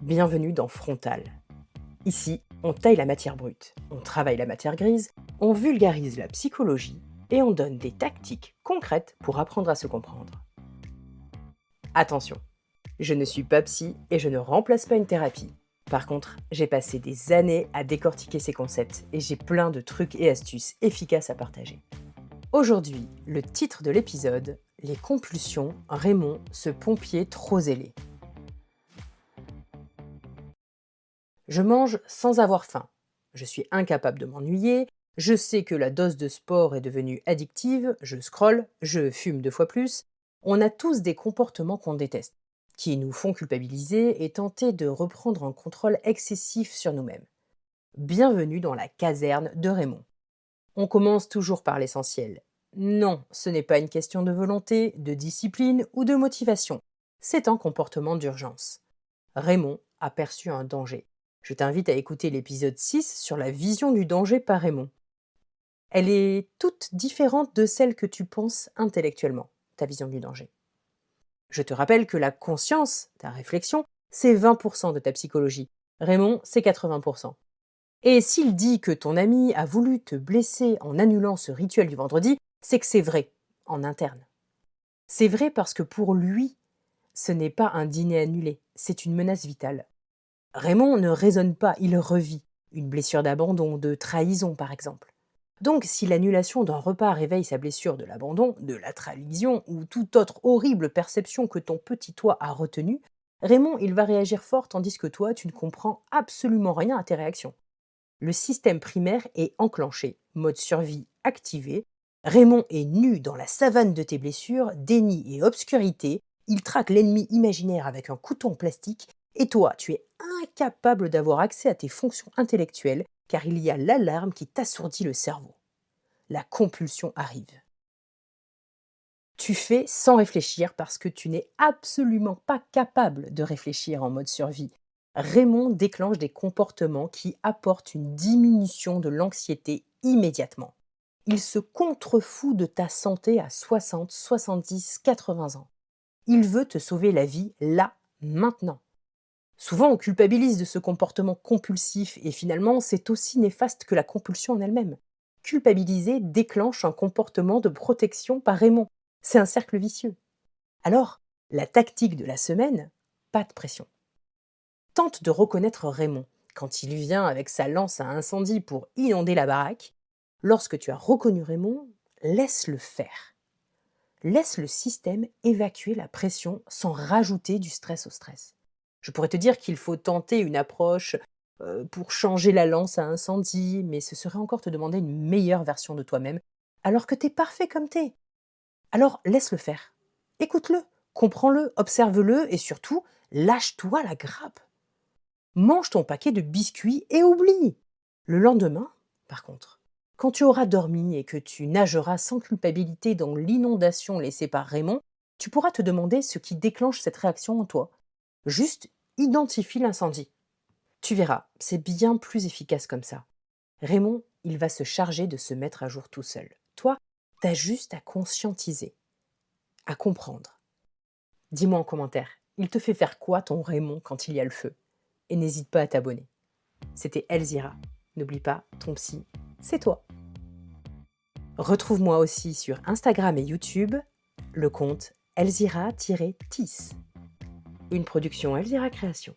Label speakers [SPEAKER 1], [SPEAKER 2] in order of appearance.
[SPEAKER 1] Bienvenue dans Frontal. Ici, on taille la matière brute, on travaille la matière grise, on vulgarise la psychologie et on donne des tactiques concrètes pour apprendre à se comprendre. Attention, je ne suis pas psy et je ne remplace pas une thérapie. Par contre, j'ai passé des années à décortiquer ces concepts et j'ai plein de trucs et astuces efficaces à partager. Aujourd'hui, le titre de l'épisode, Les compulsions, Raymond, ce pompier trop zélé. Je mange sans avoir faim. Je suis incapable de m'ennuyer. Je sais que la dose de sport est devenue addictive. Je scrolle. Je fume 2 fois plus. On a tous des comportements qu'on déteste, qui nous font culpabiliser et tenter de reprendre un contrôle excessif sur nous-mêmes. Bienvenue dans la caserne de Raymond. On commence toujours par l'essentiel. Non, ce n'est pas une question de volonté, de discipline ou de motivation. C'est un comportement d'urgence. Raymond a perçu un danger. Je t'invite à écouter l'épisode 6 sur la vision du danger par Raymond. Elle est toute différente de celle que tu penses intellectuellement, ta vision du danger. Je te rappelle que la conscience, ta réflexion, c'est 20% de ta psychologie. Raymond, c'est 80%. Et s'il dit que ton ami a voulu te blesser en annulant ce rituel du vendredi, c'est que c'est vrai, en interne. C'est vrai parce que pour lui, ce n'est pas un dîner annulé, c'est une menace vitale. Raymond ne raisonne pas, il revit. Une blessure d'abandon, de trahison par exemple. Donc si l'annulation d'un repas réveille sa blessure de l'abandon, de la trahison ou toute autre horrible perception que ton petit toi a retenue, Raymond il va réagir fort tandis que toi tu ne comprends absolument rien à tes réactions. Le système primaire est enclenché, mode survie activé. Raymond est nu dans la savane de tes blessures, déni et obscurité. Il traque l'ennemi imaginaire avec un couteau en plastique. Et toi, tu es incapable d'avoir accès à tes fonctions intellectuelles car il y a l'alarme qui t'assourdit le cerveau. La compulsion arrive. Tu fais sans réfléchir parce que tu n'es absolument pas capable de réfléchir en mode survie. Raymond déclenche des comportements qui apportent une diminution de l'anxiété immédiatement. Il se contrefout de ta santé à 60, 70, 80 ans. Il veut te sauver la vie là, maintenant. Souvent, on culpabilise de ce comportement compulsif et finalement, c'est aussi néfaste que la compulsion en elle-même. Culpabiliser déclenche un comportement de protection par Raymond. C'est un cercle vicieux. Alors, la tactique de la semaine, pas de pression. Tente de reconnaître Raymond quand il vient avec sa lance à incendie pour inonder la baraque. Lorsque tu as reconnu Raymond, laisse-le faire. Laisse le système évacuer la pression sans rajouter du stress au stress. Je pourrais te dire qu'il faut tenter une approche pour changer la lance à incendie, mais ce serait encore te demander une meilleure version de toi-même, alors que t'es parfait comme t'es. Alors laisse-le faire. Écoute-le, comprends-le, observe-le et surtout, lâche-toi la grappe. Mange ton paquet de biscuits et oublie. Le lendemain, par contre, quand tu auras dormi et que tu nageras sans culpabilité dans l'inondation laissée par Raymond, tu pourras te demander ce qui déclenche cette réaction en toi. Juste identifie l'incendie. Tu verras, c'est bien plus efficace comme ça. Raymond, il va se charger de se mettre à jour tout seul. Toi, t'as juste à conscientiser, à comprendre. Dis-moi en commentaire, il te fait faire quoi ton Raymond quand il y a le feu? Et n'hésite pas à t'abonner. C'était Elzira. N'oublie pas, ton psy, c'est toi. Retrouve-moi aussi sur Instagram et YouTube, le compte Elzira-Tis. Une production Elzira Création.